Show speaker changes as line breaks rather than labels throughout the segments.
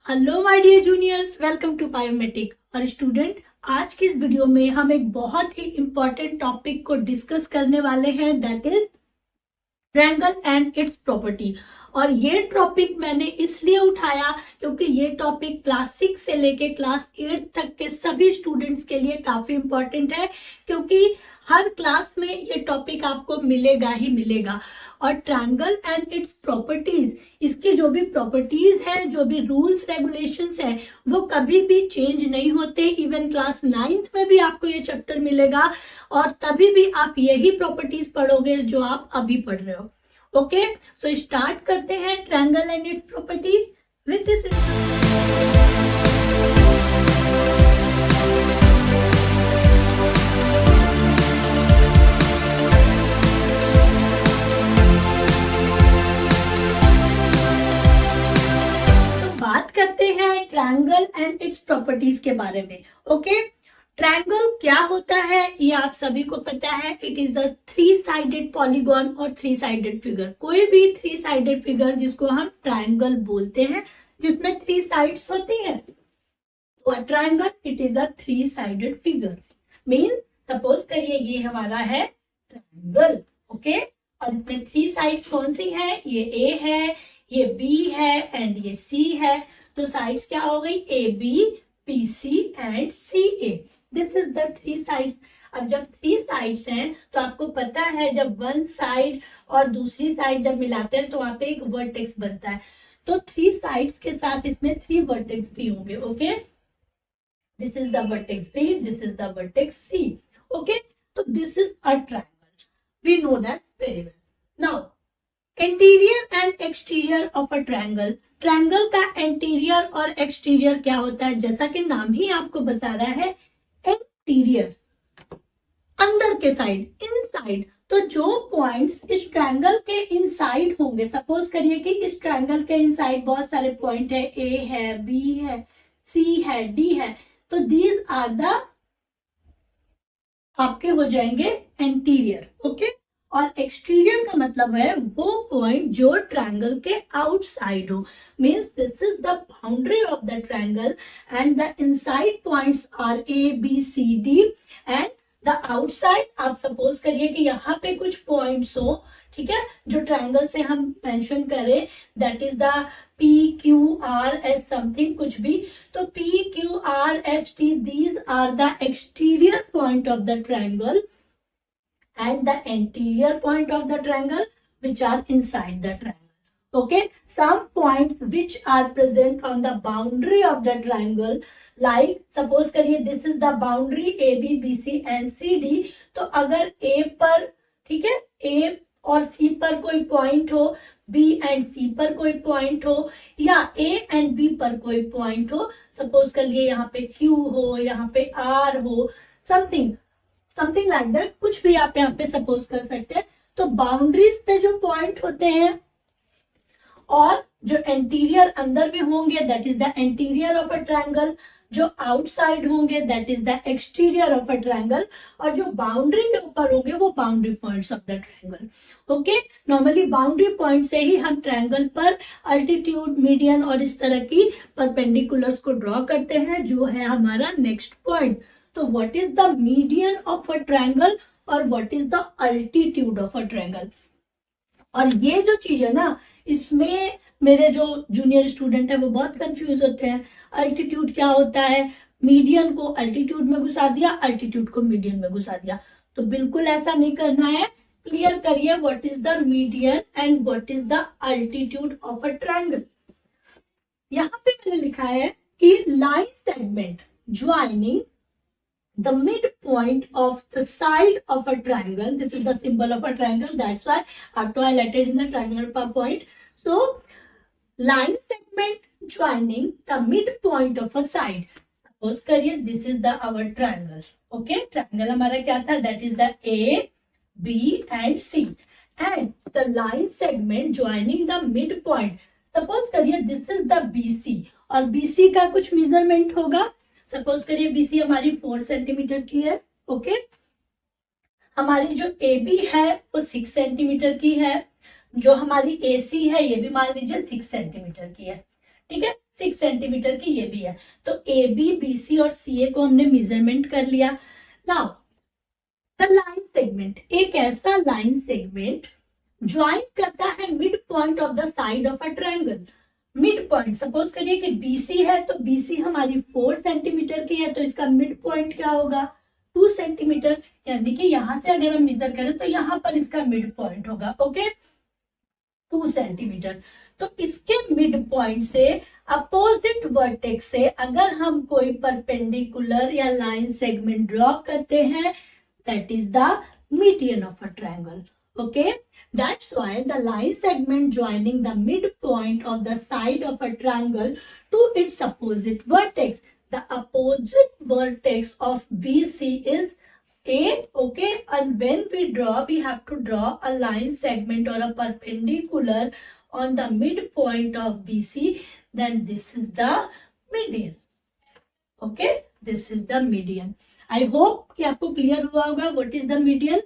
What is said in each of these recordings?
Hello my dear juniors, welcome to biometric. और student, आज की इस वीडियो में हम एक बहुत ही इंपॉर्टेंट टॉपिक को डिस्कस करने वाले हैं, that is triangle and its property. और ये टॉपिक मैंने इसलिए उठाया क्योंकि ये टॉपिक क्लास 6 से लेके क्लास 8 तक के सभी स्टूडेंट्स के लिए काफी इंपॉर्टेंट है, क्योंकि हर क्लास में ये टॉपिक आपको मिलेगा ही मिलेगा। और ट्रायंगल एंड इट्स प्रॉपर्टीज, इसकी जो भी प्रॉपर्टीज है, जो भी रूल्स रेगुलेशंस है, वो कभी भी चेंज नहीं होते। इवन क्लास 9th में भी आपको ये चैप्टर मिलेगा और तभी भी आप यही प्रॉपर्टीज पढ़ोगे जो आप अभी पढ़ रहे हो। ओके, सो स्टार्ट करते हैं triangle and its property with this. बात करते हैं ट्रायंगल एंड इट्स प्रॉपर्टीज के बारे में। ओके, ट्रायंगल क्या होता है ये आप सभी को पता है। इट इज अ 3-साइडेड पॉलीगॉन और 3-साइडेड फिगर। कोई भी 3-साइडेड फिगर जिसको हम ट्रायंगल बोलते हैं, जिसमें 3 साइड्स होती है, तो triangle it is a three sided figure. Mean suppose करिए ये हमारा है ट्रायंगल। ओके, और इसमें 3 साइड्स कौन सी है? ये ए है, ये बी है एंड ये सी है। तो साइड्स क्या हो गई? A B, B C and C A. This is the 3 sides. अब जब 3 साइड्स हैं तो आपको पता है जब वन साइड और दूसरी साइड जब मिलाते हैं तो वहां पे एक वर्टेक्स बनता है। तो 3 साइड्स के साथ इसमें 3 वर्टेक्स भी होंगे। Okay, this is the vertex B, this is the vertex C. Okay, तो this is a triangle, we know that very well. Now interior and exterior of a triangle. Triangle का interior और exterior क्या होता है? जैसा कि नाम ही आपको बता रहा है, इंटीरियर अंदर के साइड, इनसाइड। तो जो पॉइंट्स इस ट्रायंगल के इनसाइड होंगे, सपोज करिए कि इस ट्रायंगल के इनसाइड बहुत सारे पॉइंट है, ए है, बी है, सी है, डी है, तो दीज आर द आपके हो जाएंगे इंटीरियर। ओके, और एक्सटीरियर का मतलब है वो पॉइंट जो ट्रायंगल के आउटसाइड हो। Means this is the boundary of the triangle and the inside points are A B C D and the outside. आप सपोज करिए कि यहाँ पे कुछ पॉइंट्स हो, ठीक है, जो ट्रायंगल से हम मेंशन करें, that is the P Q R S something, कुछ भी। तो P Q R S T, these are the exterior point of the triangle and the interior point of the triangle which are inside the triangle. Okay, some points which are present on the boundary of the triangle, like suppose करिए this is the boundary A B B C and C D। तो अगर A पर, ठीक है, A और C पर कोई point हो, B एंड C पर कोई पॉइंट हो, या A एंड B पर कोई पॉइंट हो, सपोज करिए यहाँ पे Q हो, यहाँ पे R हो, समथिंग लाइक दैट, कुछ भी आप यहाँ पे सपोज कर सकते हैं। तो बाउंड्रीज पे जो पॉइंट होते हैं और जो इंटीरियर अंदर में होंगे, that is the interior of a triangle. जो आउटसाइड होंगे, that is the exterior of a triangle. और जो बाउंड्री के ऊपर होंगे वो boundary points of the triangle. Okay, normally boundary point से ही हम ट्रायंगल पर अल्टीट्यूड, मीडियन और इस तरह की परपेंडिकुलर्स को ड्रॉ करते हैं, जो है हमारा नेक्स्ट पॉइंट। तो what is the median of a triangle और what is the altitude of a triangle? और ये जो चीज है ना, इसमें मेरे जो जूनियर स्टूडेंट है वो बहुत कंफ्यूज होते हैं। अल्टीट्यूड क्या होता है? मीडियन को अल्टीट्यूड में घुसा दिया, अल्टीट्यूड को मीडियन में घुसा दिया। तो बिल्कुल ऐसा नहीं करना है। क्लियर करिए what is the median and what is the altitude of a triangle. यहाँ पे मैंने लिखा है कि line segment joining the midpoint of the side of a triangle, this is the symbol of a triangle, that's why I have highlighted in the triangular point. So line segment joining the midpoint of a side, suppose करिए this is the our triangle. Okay, triangle हमारा क्या था? that is the A, B and C, and the line segment joining the midpoint, suppose करिए this is the BC, और BC का कुछ measurement होगा। Suppose करिए BC हमारी 4 सेंटीमीटर की है। ओके, हमारी जो AB है वो 6 सेंटीमीटर की है। जो हमारी AC है ये भी मान लीजिए 6 सेंटीमीटर की है। ठीक है, 6 सेंटीमीटर की ये भी है। तो ए बी, बी सी और सी ए को हमने मेजरमेंट कर लिया। नाउ द लाइन सेगमेंट, एक ऐसा लाइन सेगमेंट ज्वाइन करता है mid point of the side of a triangle. Mid point, suppose करिए कि बीसी है, तो बीसी हमारी 4 सेंटीमीटर की है, तो इसका मिड पॉइंट क्या होगा 2 सेंटीमीटर, यानी कि यहां से अगर हम मेजर करें तो यहां पर इसका मिड पॉइंट होगा, ओके 2 सेंटीमीटर। तो इसके मिड पॉइंट से अपोजिट वर्टेक्स से अगर हम कोई परपेंडिकुलर या लाइन सेगमेंट ड्रॉ करते हैं, that is the median of a triangle, okay. That's why the line segment joining the midpoint of the side of a triangle to its opposite vertex. The opposite vertex of BC is A, okay. And when we draw, we have to draw a line segment or a perpendicular on the midpoint of BC. Then this is the median, okay. This is the median. I hope कि आपको clear हुआ होगा what is the median.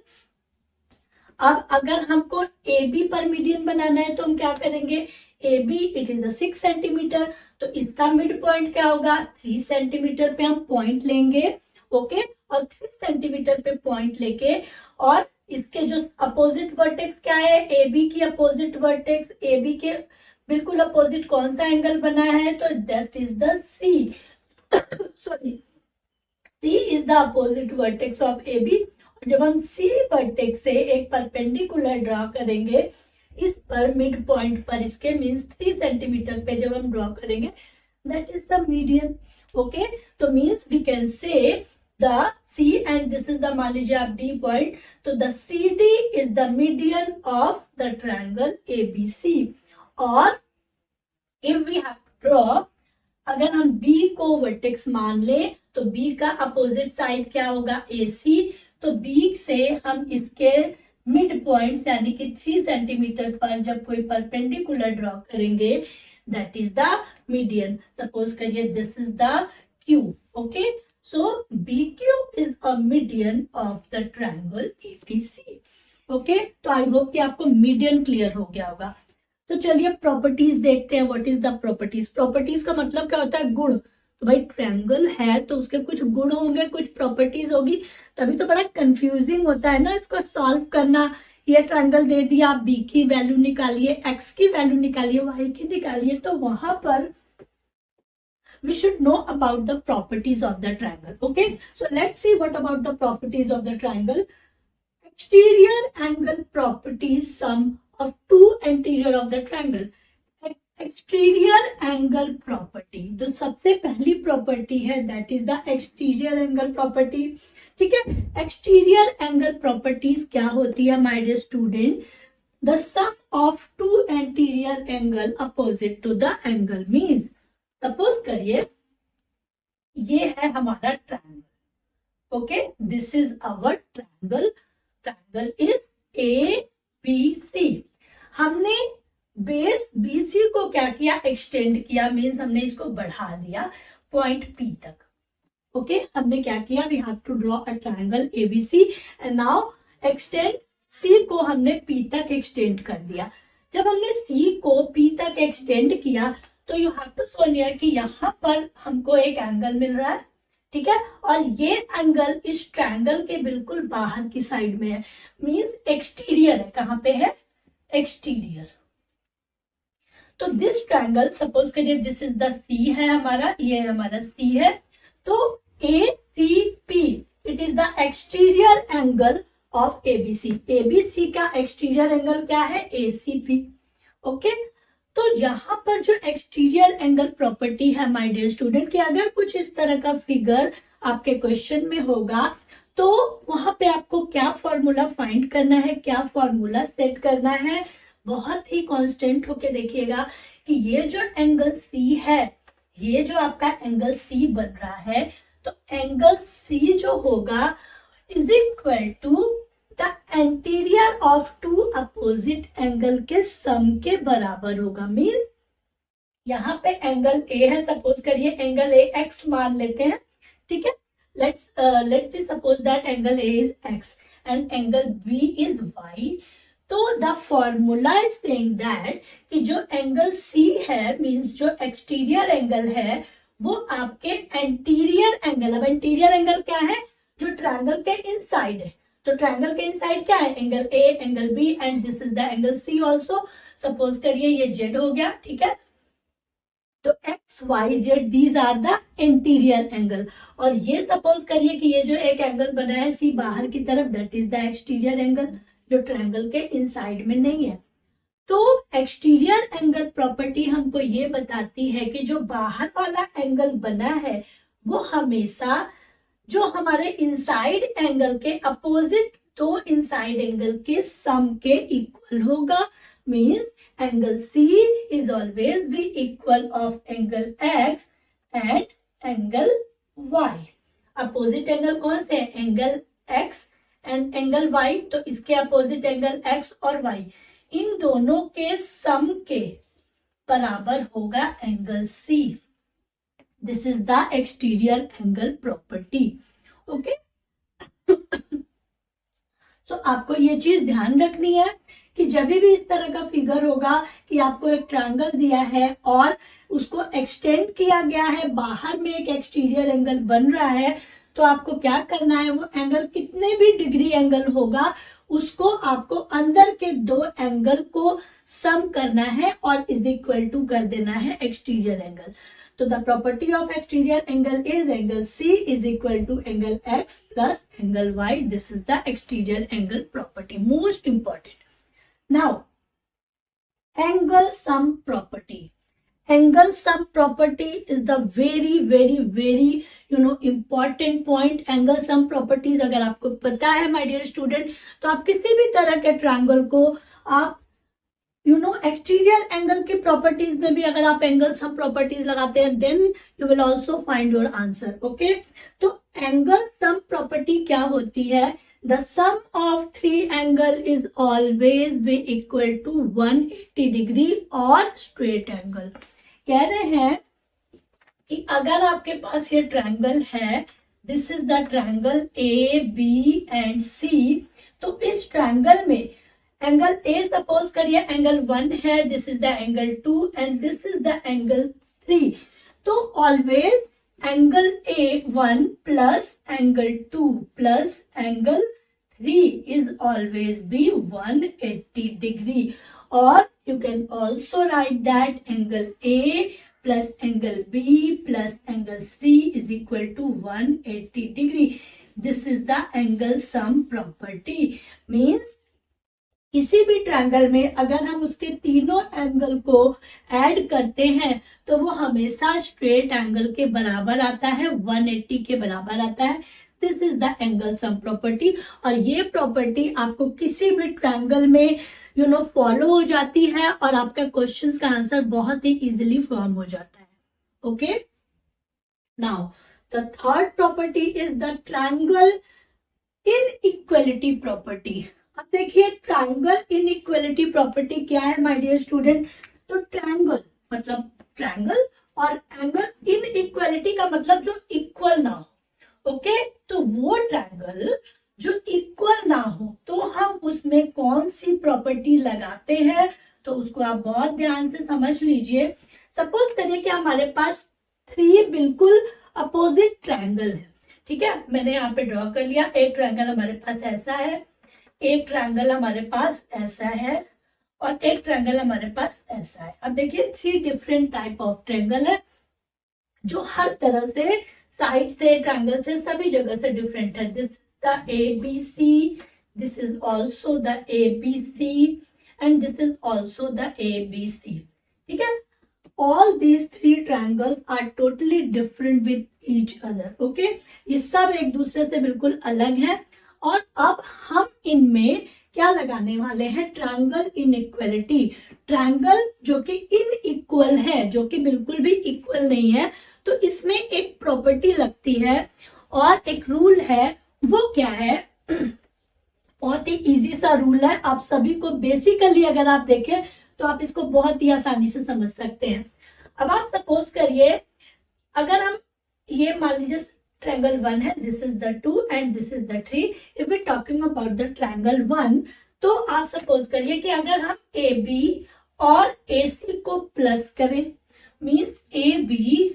अब अगर हमको A B पर median बनाना है तो हम क्या करेंगे, A B it is 6 centimetre, तो इसका मिड पॉइंट क्या होगा 3 सेंटीमीटर पे हम पॉइंट लेंगे, ओके। और 3 सेंटीमीटर पे पॉइंट लेके और इसके जो अपोजिट वर्टेक्स क्या है, ए बी की अपोजिट वर्टेक्स, ए बी के बिल्कुल अपोजिट कौन सा एंगल बना है, तो that is the C sorry C is the opposite vertex of A B. जब हम सी वर्टेक्स से एक परपेंडिकुलर ड्रॉ करेंगे इस पर मिड पॉइंट पर इसके मींस 3 सेंटीमीटर पे जब हम ड्रॉ करेंगे that is the median, okay. तो means we can say the C and this is the, मान लीजिए आप डी पॉइंट, तो the C D is the median of the triangle A B C. और if we have to draw, अगर हम B को vertex मान ले तो बी का अपोजिट साइड क्या होगा ए सी, तो बी से हम इसके मिड पॉइंट यानी कि 3 सेंटीमीटर पर जब कोई परपेंडिकुलर ड्रॉ करेंगे that is the median. Suppose करिए this is the Q, okay. So B Q is a median of the triangle ABC, okay. तो आई होप कि आपको मीडियन क्लियर हो गया होगा। तो चलिए प्रॉपर्टीज देखते हैं, what is the properties. Properties का मतलब क्या होता है, गुण। तो भाई ट्रायंगल है तो उसके कुछ गुण होंगे, कुछ प्रॉपर्टीज होगी, तभी तो बड़ा कंफ्यूजिंग होता है ना इसको सॉल्व करना। ये ट्रायंगल दे दिया, आप बी की वैल्यू निकालिए, एक्स की वैल्यू निकालिए, वाई की निकालिए, तो वहां पर we should know about the properties of the triangle, okay. So let's see what about the properties of the triangle. Exterior angle properties, sum of two anterior of the triangle. Exterior angle property, जो सबसे पहली property है that is the exterior angle property, ठीक है। Exterior angle properties क्या होती है my dear student, the sum of two anterior angle opposite to the angle. Means suppose करिए ये है हमारा triangle, okay, this is our triangle, triangle is A B C. हमने बेस बीसी को क्या किया, एक्सटेंड किया, मीन्स हमने इसको बढ़ा दिया पॉइंट पी तक, ओके। हमने क्या किया, we have to draw a triangle ABC and now extend C को हमने पी तक एक्सटेंड कर दिया। जब हमने सी को पी तक एक्सटेंड किया तो you have to so near कि यहाँ पर हमको एक एंगल मिल रहा है, ठीक है, और ये एंगल इस ट्रायंगल के बिल्कुल बाहर की साइड में है, मीन्स एक्सटीरियर है। कहाँ पे है, एक्सटीरियर। तो दिस ट्रायंगल, सपोज करिए दिस इज द सी है हमारा, ये हमारा सी है, तो A C P it is the exterior angle of ABC. ABC का एक्सटीरियर एंगल क्या है, ए सी पी, ओके। तो यहाँ पर जो एक्सटीरियर एंगल प्रॉपर्टी है माय डियर स्टूडेंट, कि अगर कुछ इस तरह का फिगर आपके क्वेश्चन में होगा तो वहां पे आपको क्या फॉर्मूला फाइंड करना है, क्या फॉर्मूला सेट करना है, बहुत ही कांस्टेंट होके देखिएगा कि ये जो एंगल सी है, ये जो आपका एंगल सी बन रहा है, तो एंगल सी जो होगा is equal to the anterior of two opposite angle के सम के बराबर होगा। मीन्स यहाँ पे एंगल ए है, सपोज करिए एंगल ए एक्स मान लेते हैं, ठीक है। Let me suppose that angle A is X and angle B is Y. तो the formula is saying that कि जो एंगल सी है मींस जो एक्सटीरियर एंगल है वो आपके एंटीरियर एंगल, अब एंटीरियर एंगल क्या है, जो ट्रायंगल के इनसाइड है, तो ट्रायंगल के इनसाइड क्या है, angle A, angle B and this is the angle C also. Suppose करिए ये जेड हो गया, ठीक है, तो X Y Z these are the interior angle, और ये सपोज करिए कि ये जो एक एंगल बना है सी बाहर की तरफ, that is the exterior angle, जो ट्रायंगल के इनसाइड में नहीं है। तो एक्सटीरियर एंगल प्रॉपर्टी हमको ये बताती है कि जो बाहर वाला एंगल बना है वो हमेशा जो हमारे इनसाइड एंगल के अपोजिट दो इनसाइड एंगल के सम के इक्वल होगा। Means angle C is always be equal of angle X and angle Y। Opposite angle कौन से, angle X and angle Y, तो इसके अपोजिट एंगल X और Y, इन दोनों के सम के बराबर होगा angle C। This is the exterior angle property. Okay, so आपको ये चीज ध्यान रखनी है कि जब भी इस तरह का फिगर होगा कि आपको एक ट्रायंगल दिया है और उसको एक्सटेंड किया गया है, बाहर में एक एक्सटीरियर एंगल बन रहा है, तो आपको क्या करना है, वो एंगल कितने भी डिग्री एंगल होगा उसको आपको अंदर के दो एंगल को सम करना है और इज इक्वल टू कर देना है एक्सटीरियर एंगल। तो the property of exterior angle is angle C is equal to angle X plus angle Y। This is the exterior angle property, most important. Now, angle sum property. Angle sum property is the very important point. Angle sum properties अगर आपको पता है my dear student, तो आप किसी भी तरह के ट्रायंगल को आप एक्सटीरियर एंगल की प्रॉपर्टीज में भी अगर आप एंगल सम प्रॉपर्टीज लगाते हैं then you will also find your answer. Okay, तो एंगल सम प्रॉपर्टी क्या होती है, the sum of three angle is always be equal to 180 degree or straight angle। कह रहे हैं कि अगर आपके पास ये ट्रायंगल है, this is the triangle A B and C, तो इस ट्रायंगल में एंगल ए सपोज करिए एंगल 1 है, this is the angle 2 and this is the angle 3, तो always angle A1 plus angle 2 plus angle 3 is always be 180 degree, or you can also write that angle A plus angle B plus angle C is equal to 180 degree। This is the angle sum property। Means किसी भी triangle में अगर हम उसके तीनों angle को add करते हैं तो वो हमेशा स्ट्रेट एंगल के बराबर आता है, 180 के बराबर आता है। This is the angle sum property, और ये प्रॉपर्टी आपको किसी भी ट्रायंगल में फॉलो हो जाती है और आपका क्वेश्चंस का आंसर बहुत ही इजीली फॉर्म हो जाता है। Okay, now the third property is the triangle inequality property. अब देखिए ट्रायंगल इनइक्वालिटी प्रॉपर्टी क्या है माय डियर स्टूडेंट, तो ट्रायंगल मतलब ट्रायंगल और एंगल इनइक्वालिटी का मतलब जो इक्वल ना हो। ओके, तो वो ट्रायंगल जो इक्वल ना हो तो हम उसमें कौन सी प्रॉपर्टी लगाते हैं, तो उसको आप बहुत ध्यान से समझ लीजिए। सपोज करिए कि हमारे पास 3 बिल्कुल अपोजिट ट्रायंगल है, ठीक है, मैंने यहाँ पे ड्रॉ कर लिया। एक ट्रायंगल हमारे पास ऐसा है, एक ट्रायंगल हमारे पास ऐसा है और एक ट्रायंगल हमारे पास ऐसा है। अब देखिए 3 डिफरेंट टाइप ऑफ ट्रायंगल है जो हर तरह से साइड से ट्रायंगल से सभी जगह से डिफरेंट है। This the ABC, this is also the ABC and this is also the ABC, ठीक है। All these 3 triangles are totally different with each other। Okay, ये सब एक दूसरे से बिल्कुल अलग है। और अब हम इनमें क्या लगाने वाले हैं, ट्रायंगल इनइक्वालिटी। ट्रायंगल जो कि इनइक्वल है, जो कि बिल्कुल भी इक्वल नहीं है, तो इसमें एक प्रॉपर्टी लगती है और एक रूल है। वो क्या है, बहुत ही इजी सा रूल है, आप सभी को बेसिकली अगर आप देखें तो आप इसको बहुत ही आसानी से समझ सकते हैं। अब आप सपोज करिए अगर हम ये मान लीजिए ट्रायंगल 1 है, this is the 2 and this is the 3। If we talking about the triangle 1, तो आप सपोज करिए कि अगर हम ए बी और ए सी को प्लस करें, means A B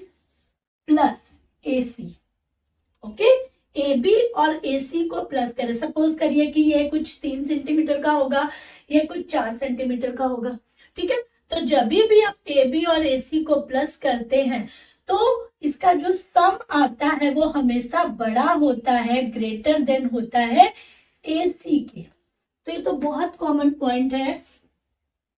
plus A C, okay, A B और ए सी को प्लस करें, सपोज करिए कि ये कुछ 3 सेंटीमीटर का होगा, ये कुछ 4 सेंटीमीटर का होगा, ठीक है। तो जब भी आप ए बी और ए सी को प्लस करते हैं तो इसका जो सम आता है वो हमेशा बड़ा होता है, ग्रेटर देन होता है ए सी के। तो ये तो बहुत कॉमन पॉइंट है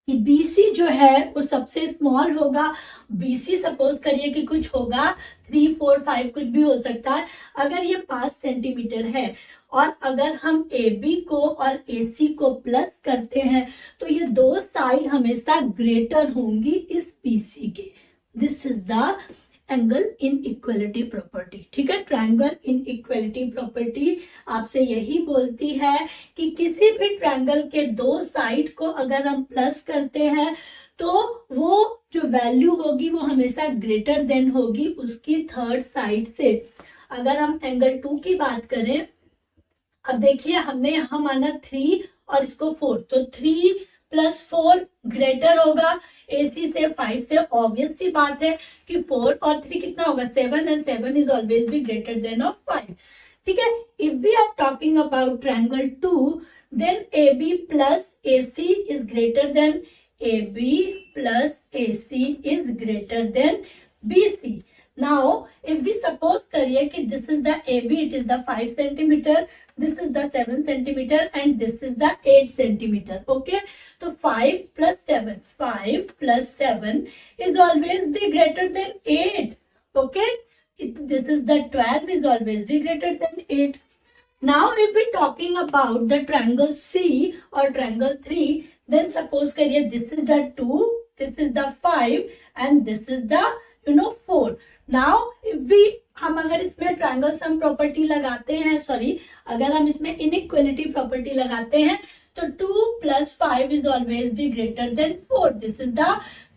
कि बीसी जो है वो सबसे स्मॉल होगा। बीसी सपोज करिए कि कुछ होगा 3, 4, 5 कुछ भी हो सकता है। अगर ये 5 सेंटीमीटर है और अगर हम ए बी को और ए सी को प्लस करते हैं तो ये दो साइड हमेशा ग्रेटर होंगी इस बीसी के। This is the angle in equality property, ठीक है। ट्रायंगल इन इक्वलिटी प्रॉपर्टी आपसे यही बोलती है कि किसी भी ट्रायंगल के दो साइड को अगर हम प्लस करते हैं तो वो जो वैल्यू होगी वो हमेशा ग्रेटर देन होगी उसकी थर्ड साइड से। अगर हम एंगल 2 की बात करें, अब देखिए हमने यहां माना 3 और इसको 4, तो 3 + 4 ग्रेटर होगा AC से 5 से। ऑब्वियस सी बात है कि 4 और 3 कितना होगा 7, and 7 is always be greater than of 5, ठीक है। If we are talking about triangle 2, then AB + AC is greater than AB + AC is greater than BC। Now, if we suppose करिए कि this is the AB, it is the 5 centimeter, this is the 7 centimeter and this is the 8 centimeter, okay? तो 5 + 7, 5 + 7 is always be greater than 8, okay? This is the 12 is always be greater than 8. Now, if we talking about the triangle C or triangle 3, then suppose करिए this is the 2, this is the 5 and this is the 4. Now if we हम अगर इसमें triangle sum property लगाते हैं, sorry अगर हम इसमें inequality property लगाते हैं तो 2 + 5 is always be greater than 4. This is the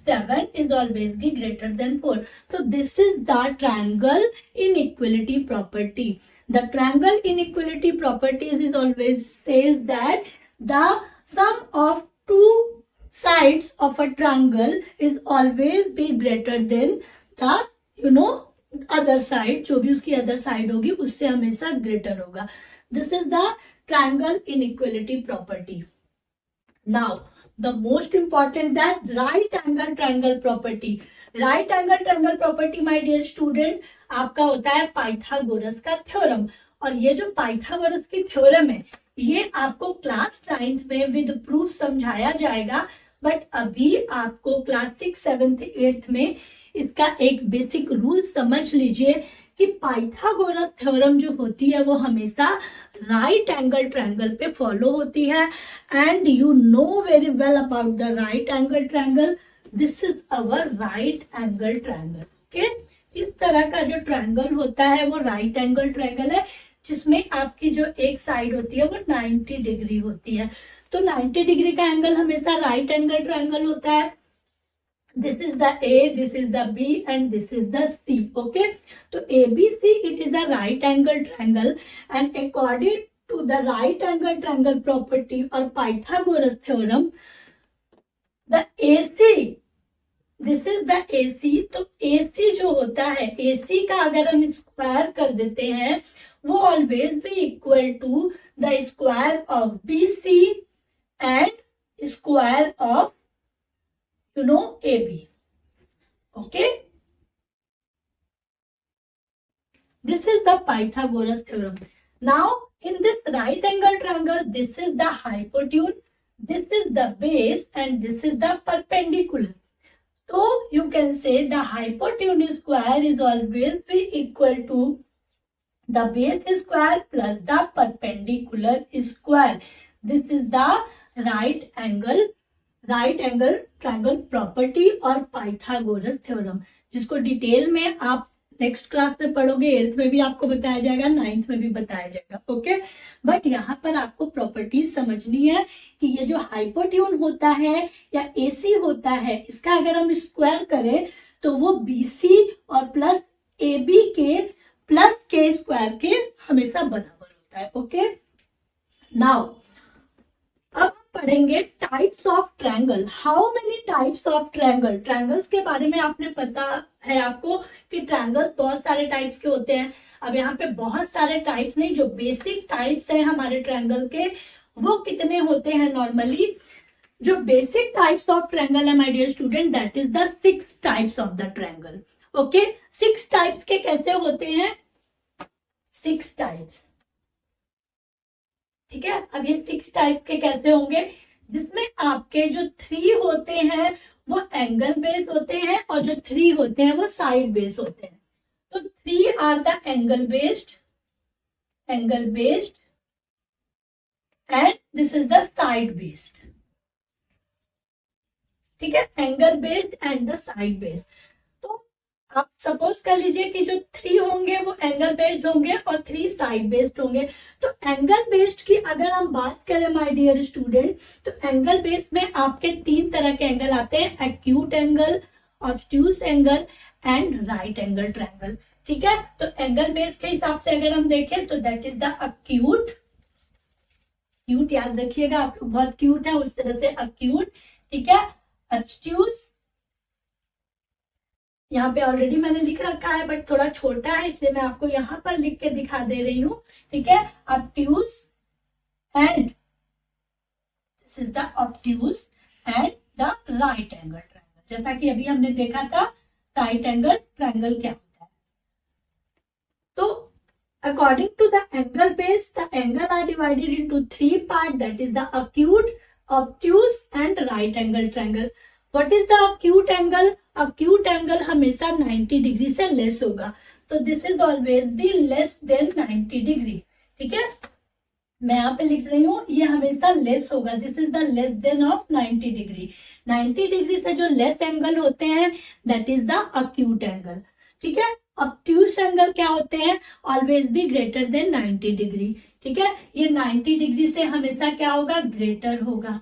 7 is always be greater than 4. So this is the triangle inequality property. The triangle inequality properties is always says that the sum of two sides of a triangle is always be greater than the other side, जो भी उसकी other side होगी उससे हमेशा greater होगा। This is the triangle inequality property. Now the most important that right angle triangle property. Right angle triangle property my dear student आपका होता है पाइथागोरस का थ्योरम। और ये जो पाइथागोरस की थ्योरम है ये आपको क्लास 9th में विद प्रूफ समझाया जाएगा, बट अभी आपको क्लास 6, 7th, 8th में इसका एक बेसिक रूल समझ लीजिए कि पाइथागोरस थ्योरम जो होती है वो हमेशा राइट एंगल ट्रायंगल पे फॉलो होती है। And you know very well about the right angle triangle. This is our right angle triangle, okay. इस तरह का जो ट्रायंगल होता है वो राइट एंगल ट्रायंगल है, जिसमें आपकी जो एक साइड होती है वो 90 डिग्री होती है। तो 90 डिग्री का एंगल हमेशा राइट एंगल ट्रायंगल होता है। This is the A, this is the B and this is the C, okay? तो ABC it is the right angle triangle and according to the right angle triangle property or Pythagoras theorem, the AC, this is the AC, तो AC जो होता है AC का अगर हम square कर देते हैं वो always be equal to the square of BC and square of AB, okay? This is the Pythagoras theorem. Now, in this right angle triangle, this is the hypotenuse, this is the base, and this is the perpendicular. So, you can say the hypotenuse square is always be equal to the base square plus the perpendicular square. This is the right angle triangle property और Pythagoras theorem, जिसको detail में आप next class में पढ़ोगे। 8th में भी आपको बताया जाएगा, 9th में भी बताया जाएगा, ओके। बट यहाँ पर आपको प्रॉपर्टीज समझनी है कि ये जो हाइपोट्यून होता है या एसी होता है इसका अगर हम स्क्वायर करें तो वो बीसी और प्लस AB के प्लस के स्क्वायर के हमेशा बराबर होता है, ओके। नाउ अब पढ़ेंगे types of triangle. How many types of triangle, triangles के बारे में आपने पता है आपको कि ट्रायंगल्स बहुत सारे टाइप्स के होते हैं। अब यहाँ पे बहुत सारे टाइप्स नहीं, जो बेसिक टाइप्स है हमारे ट्रायंगल के वो कितने होते हैं नॉर्मली। जो बेसिक टाइप्स ऑफ ट्रायंगल है my dear student, that is the 6 types of the triangle. Okay, 6 types के कैसे होते हैं, 6 टाइप्स, ठीक है। अब ये 6 टाइप्स के कैसे होंगे, जिसमें आपके जो 3 होते हैं वो एंगल बेस्ड होते हैं और जो 3 होते हैं वो साइड बेस्ड होते हैं। तो 3 are the angle based and this is the side based, ठीक है, angle based and the side based. तो आप सपोज कर लीजिए कि जो 3 होंगे वो एंगल बेस्ड होंगे और 3 साइड बेस्ड होंगे। तो एंगल बेस्ड की अगर हम बात करें माय डियर स्टूडेंट, तो एंगल बेस्ड में आपके 3 तरह के एंगल आते हैं, acute angle, obtuse angle and right angle triangle, ठीक है। तो एंगल बेस्ड के हिसाब से अगर हम देखें तो that is the acute, cute याद रखिएगा आप लोग, बहुत क्यूट है, उस तरह से एक्यूट, ठीक है। ऑब्ट्यूस यहाँ पे ऑलरेडी मैंने लिख रखा है बट थोड़ा छोटा है इसलिए मैं आपको यहाँ पर लिख के दिखा दे रही हूँ, ठीक है। Obtuse and this is the obtuse and the right angle triangle. जैसा कि अभी हमने देखा था राइट एंगल ट्रायंगल क्या होता है। तो according to the angle base, the angle are divided into 3 part, that is the acute, obtuse and right angle triangle. What is the acute angle, acute angle हमेशा 90 डिग्री से less होगा, तो this is always be less than 90 degree, ठीक है। मैं यहाँ पे लिख रही हूँ ये हमेशा लेस होगा, this is the less than of 90 degree. 90 degree से जो लेस एंगल होते हैं that is the acute angle, ठीक है। ऑब्ट्यूस एंगल क्या होते हैं, always be greater then 90 degree, ठीक है। ये 90 डिग्री से हमेशा क्या होगा, ग्रेटर होगा,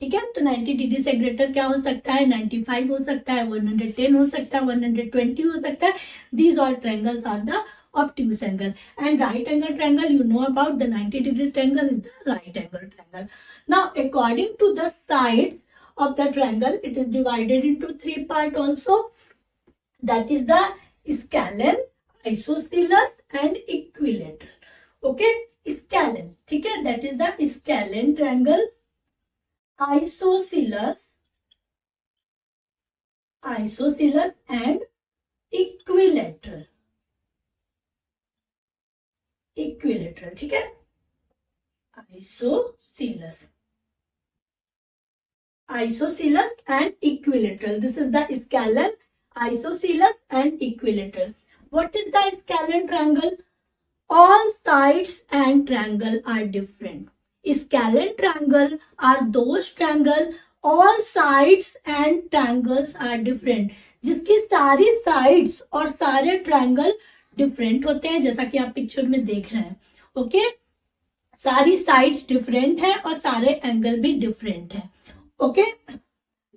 ठीक है। तो 90 डिग्री से ग्रेटर क्या हो सकता है, 95 हो सकता है, 110 हो सकता है, 120 हो सकता है। These all triangles are the obtuse angle. And right angle triangle, you know about the 90 degree triangle is the right angle triangle. Now according to the sides of the triangle, it is divided into 3 parts also, that is the scalene, isosceles and equilateral. Okay, scalene, ठीक है, that is the scalene triangle, isosceles and equilateral, ठीक है। isosceles and equilateral, this is the scalene, isosceles and equilateral. What is the scalene triangle? All sides and triangle are different. Scalene triangle are those triangle all sides and triangles are different, जिसकी सारी sides और सारे triangle different होते हैं, जैसा कि आप picture में देख रहे हैं। ओके, सारी साइड्स डिफरेंट है और सारे एंगल भी डिफरेंट है। Okay,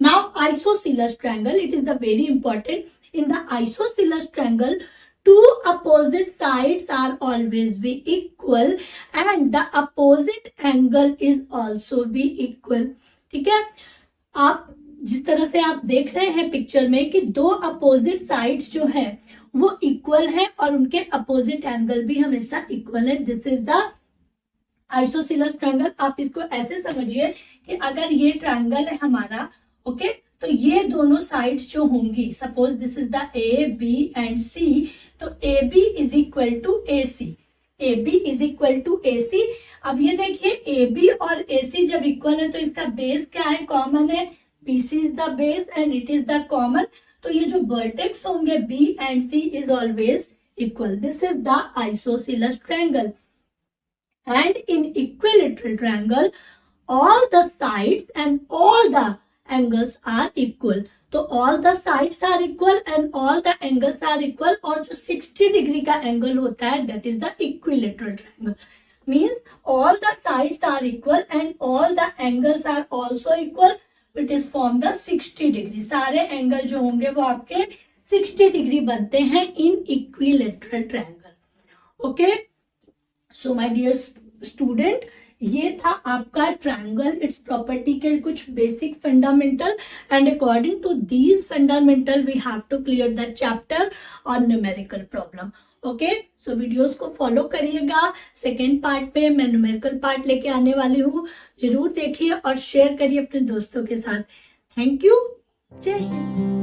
now isosceles triangle, it is the very important. In the isosceles triangle, two opposite sides are always be equal and the opposite angle is also be equal, ठीक है। आप जिस तरह से आप देख रहे हैं पिक्चर में कि 2 अपोजिट साइड्स जो है वो इक्वल है और उनके अपोजिट एंगल भी हमेशा इक्वल है, this is the isosceles triangle. आप इसको ऐसे समझिए कि अगर ये ट्रायंगल है हमारा, ओके, तो ये दोनों साइड्स जो होंगी, suppose this is the A B and C, तो A B is equal to A C, A B is equal to A C. अब ये देखिए ए बी और ए सी जब इक्वल है तो इसका बेस क्या है, कॉमन है, B C is the base and it is the common, तो ये जो वर्टेक्स होंगे B and C is always equal, this is the isosceles triangle. And in equilateral triangle all the sides and all the angles are equal, तो all the sides are equal and all the angles are equal, और जो 60 degree का angle होता है that is the equilateral triangle, means all the sides are equal and all the angles are also equal, it is form the 60 degree, सारे angle जो होंगे वो आपके 60 डिग्री बनते हैं in equilateral triangle. Okay, so my dear student, ये था आपका ट्रायंगल, इट्स प्रॉपर्टी के कुछ basic fundamental, and according to these fundamental we have to clear the chapter और numerical problem. Okay, so videos को फॉलो करिएगा। सेकेंड पार्ट पे मैं न्यूमेरिकल पार्ट लेके आने वाली हूँ, जरूर देखिए और शेयर करिए अपने दोस्तों के साथ। थैंक यू, जय हिंद।